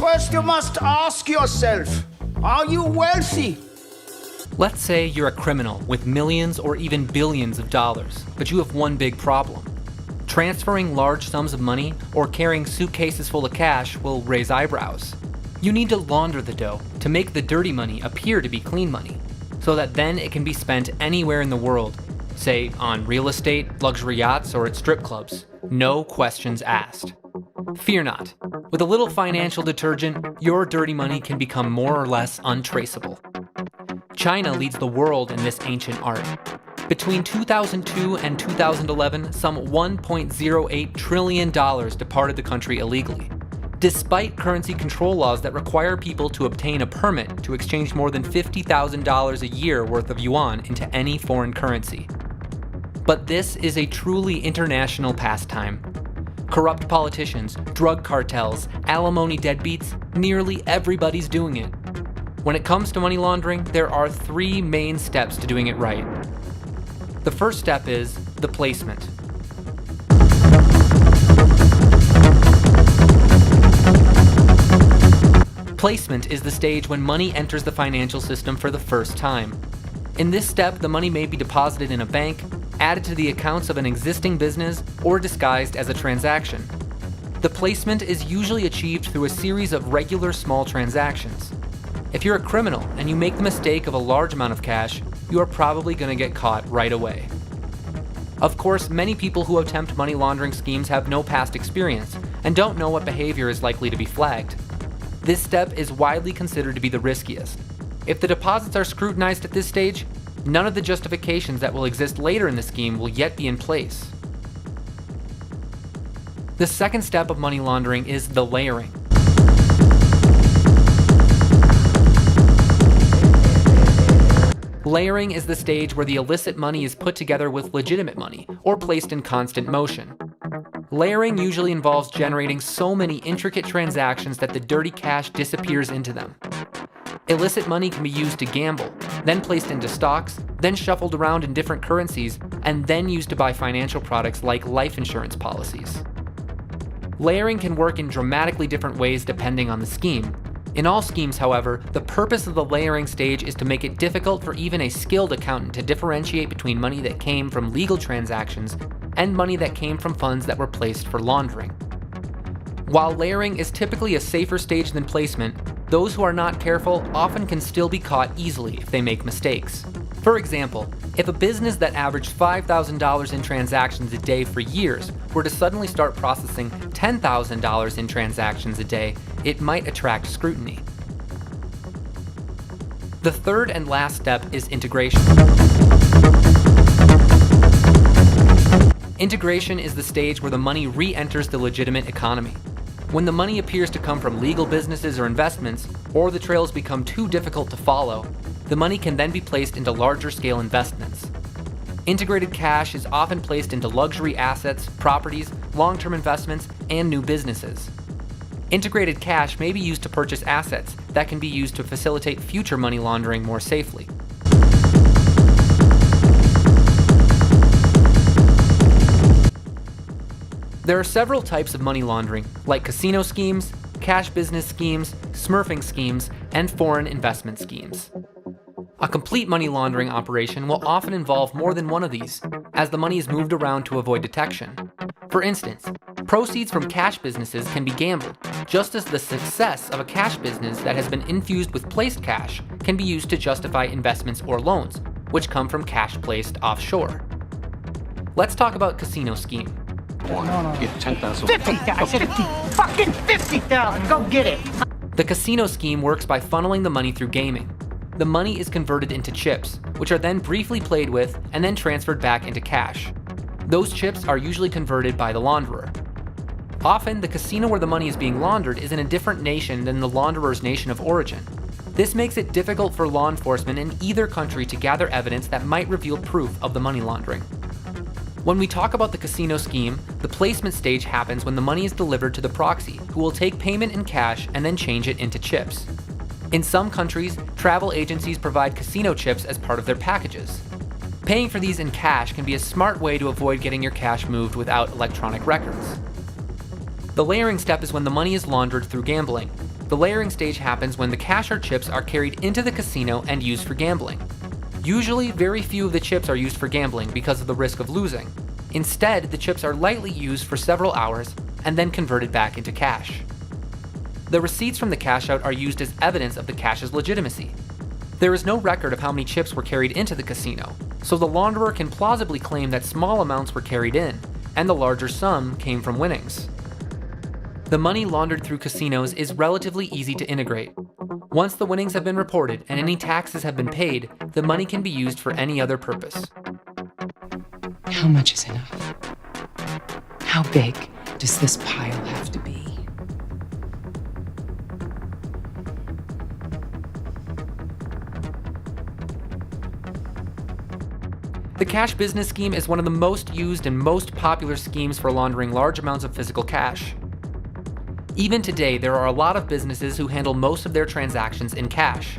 First, you must ask yourself, are you wealthy? Let's say you're a criminal with millions or even billions of dollars, but you have one big problem. Transferring large sums of money or carrying suitcases full of cash will raise eyebrows. You need to launder the dough to make the dirty money appear to be clean money, so that then it can be spent anywhere in the world, say on real estate, luxury yachts, or at strip clubs. No questions asked. Fear not. With a little financial detergent, your dirty money can become more or less untraceable. China leads the world in this ancient art. Between 2002 and 2011, some $1.08 trillion departed the country illegally, despite currency control laws that require people to obtain a permit to exchange more than $50,000 a year worth of yuan into any foreign currency. But this is a truly international pastime. Corrupt politicians, drug cartels, alimony deadbeats, nearly everybody's doing it. When it comes to money laundering, there are three main steps to doing it right. The first step is the placement. Placement is the stage when money enters the financial system for the first time. In this step, the money may be deposited in a bank, added to the accounts of an existing business, or disguised as a transaction. The placement is usually achieved through a series of regular small transactions. If you're a criminal and you make the mistake of a large amount of cash, you are probably going to get caught right away. Of course, many people who attempt money laundering schemes have no past experience and don't know what behavior is likely to be flagged. This step is widely considered to be the riskiest. If the deposits are scrutinized at this stage, none of the justifications that will exist later in the scheme will yet be in place. The second step of money laundering is the layering. Layering is the stage where the illicit money is put together with legitimate money, or placed in constant motion. Layering usually involves generating so many intricate transactions that the dirty cash disappears into them. Illicit money can be used to gamble, then placed into stocks, then shuffled around in different currencies, and then used to buy financial products like life insurance policies. Layering can work in dramatically different ways depending on the scheme. In all schemes, however, the purpose of the layering stage is to make it difficult for even a skilled accountant to differentiate between money that came from legal transactions and money that came from funds that were placed for laundering. While layering is typically a safer stage than placement, those who are not careful often can still be caught easily if they make mistakes. For example, if a business that averaged $5,000 in transactions a day for years were to suddenly start processing $10,000 in transactions a day, it might attract scrutiny. The third and last step is integration. Integration is the stage where the money re-enters the legitimate economy. When the money appears to come from legal businesses or investments, or the trails become too difficult to follow, the money can then be placed into larger scale investments. Integrated cash is often placed into luxury assets, properties, long-term investments, and new businesses. Integrated cash may be used to purchase assets that can be used to facilitate future money laundering more safely. There are several types of money laundering, like casino schemes, cash business schemes, smurfing schemes, and foreign investment schemes. A complete money laundering operation will often involve more than one of these, as the money is moved around to avoid detection. For instance, proceeds from cash businesses can be gambled, just as the success of a cash business that has been infused with placed cash can be used to justify investments or loans, which come from cash placed offshore. Let's talk about casino scheme. Get 10,000. 50! I said 50! Fucking 50,000! Go get it! The casino scheme works by funneling the money through gaming. The money is converted into chips, which are then briefly played with and then transferred back into cash. Those chips are usually converted by the launderer. Often, the casino where the money is being laundered is in a different nation than the launderer's nation of origin. This makes it difficult for law enforcement in either country to gather evidence that might reveal proof of the money laundering. When we talk about the casino scheme, the placement stage happens when the money is delivered to the proxy, who will take payment in cash and then change it into chips. In some countries, travel agencies provide casino chips as part of their packages. Paying for these in cash can be a smart way to avoid getting your cash moved without electronic records. The layering step is when the money is laundered through gambling. The The layering stage happens when the cash or chips are carried into the casino and used for gambling. Usually, very few of the chips are used for gambling because of the risk of losing. Instead, the chips are lightly used for several hours and then converted back into cash. The receipts from the cash out are used as evidence of the cash's legitimacy. There is no record of how many chips were carried into the casino, so the launderer can plausibly claim that small amounts were carried in, and the larger sum came from winnings. The money laundered through casinos is relatively easy to integrate. Once the winnings have been reported and any taxes have been paid, the money can be used for any other purpose. How much is enough? How big does this pile have to be? The cash business scheme is one of the most used and most popular schemes for laundering large amounts of physical cash. Even today, there are a lot of businesses who handle most of their transactions in cash.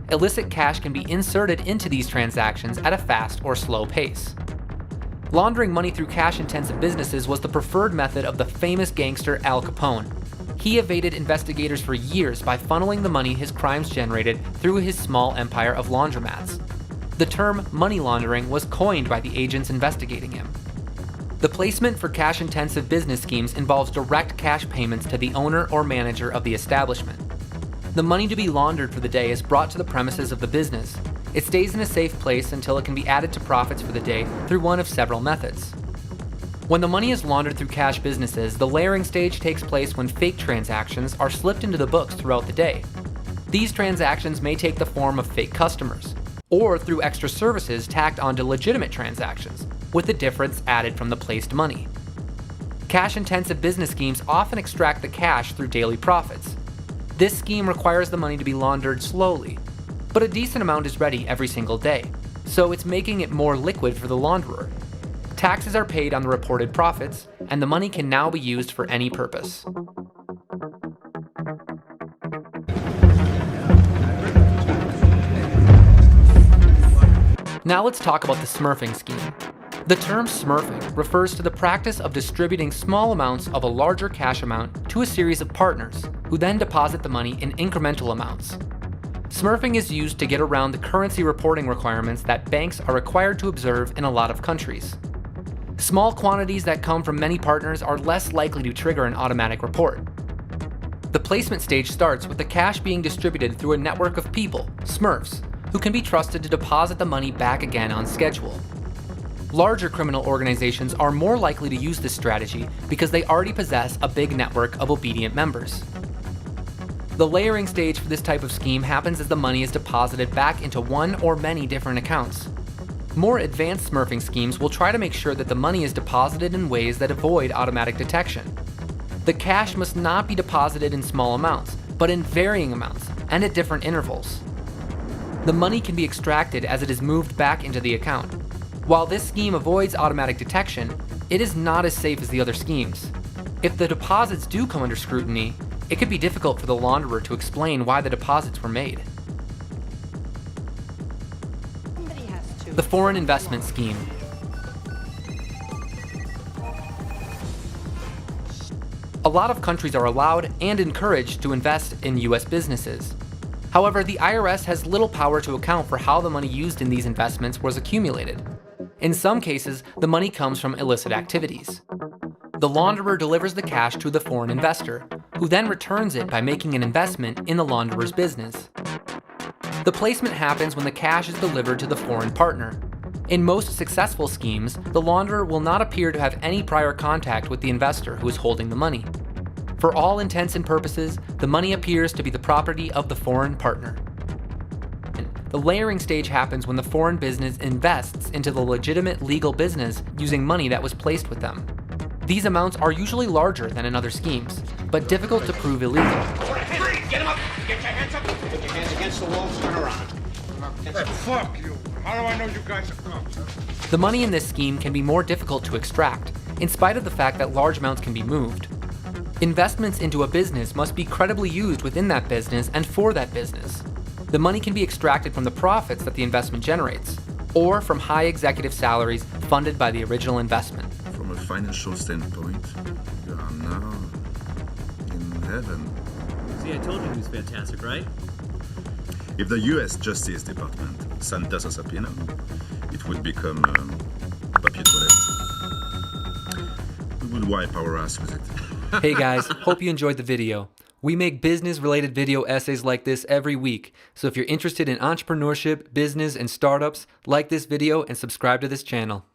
Illicit cash can be inserted into these transactions at a fast or slow pace. Laundering money through cash-intensive businesses was the preferred method of the famous gangster Al Capone. He evaded investigators for years by funneling the money his crimes generated through his small empire of laundromats. The term money laundering was coined by the agents investigating him. The placement for cash-intensive business schemes involves direct cash payments to the owner or manager of the establishment. The money to be laundered for the day is brought to the premises of the business. It stays in a safe place until it can be added to profits for the day through one of several methods. When the money is laundered through cash businesses, the layering stage takes place when fake transactions are slipped into the books throughout the day. These transactions may take the form of fake customers, or through extra services tacked onto legitimate transactions, with the difference added from the placed money. Cash-intensive business schemes often extract the cash through daily profits. This scheme requires the money to be laundered slowly, but a decent amount is ready every single day, so it's making it more liquid for the launderer. Taxes are paid on the reported profits, and the money can now be used for any purpose. Now let's talk about the smurfing scheme. The term smurfing refers to the practice of distributing small amounts of a larger cash amount to a series of partners, who then deposit the money in incremental amounts. Smurfing is used to get around the currency reporting requirements that banks are required to observe in a lot of countries. Small quantities that come from many partners are less likely to trigger an automatic report. The placement stage starts with the cash being distributed through a network of people, smurfs, who can be trusted to deposit the money back again on schedule. Larger criminal organizations are more likely to use this strategy because they already possess a big network of obedient members. The layering stage for this type of scheme happens as the money is deposited back into one or many different accounts. More advanced smurfing schemes will try to make sure that the money is deposited in ways that avoid automatic detection. The cash must not be deposited in small amounts, but in varying amounts and at different intervals. The money can be extracted as it is moved back into the account. While this scheme avoids automatic detection, it is not as safe as the other schemes. If the deposits do come under scrutiny, it could be difficult for the launderer to explain why the deposits were made. The foreign investment scheme. A lot of countries are allowed and encouraged to invest in US businesses. However, the IRS has little power to account for how the money used in these investments was accumulated. In some cases, the money comes from illicit activities. The launderer delivers the cash to the foreign investor, who then returns it by making an investment in the launderer's business. The placement happens when the cash is delivered to the foreign partner. In most successful schemes, the launderer will not appear to have any prior contact with the investor who is holding the money. For all intents and purposes, the money appears to be the property of the foreign partner. The layering stage happens when the foreign business invests into the legitimate legal business using money that was placed with them. These amounts are usually larger than in other schemes, but difficult to prove illegal. Get him up! Get your hands up! Put your hands against the wall, turn around. Hey, fuck you. How do I know you guys are cops? The money in this scheme can be more difficult to extract, in spite of the fact that large amounts can be moved. Investments into a business must be credibly used within that business and for that business. The money can be extracted from the profits that the investment generates, or from high executive salaries funded by the original investment. From a financial standpoint, you are now in heaven. See, I told you he was fantastic, right? If the US Justice Department sent us a subpoena, it would become papier toilette. We would wipe our ass with it. Hey guys, hope you enjoyed the video. We make business-related video essays like this every week, so if you're interested in entrepreneurship, business, and startups, like this video and subscribe to this channel.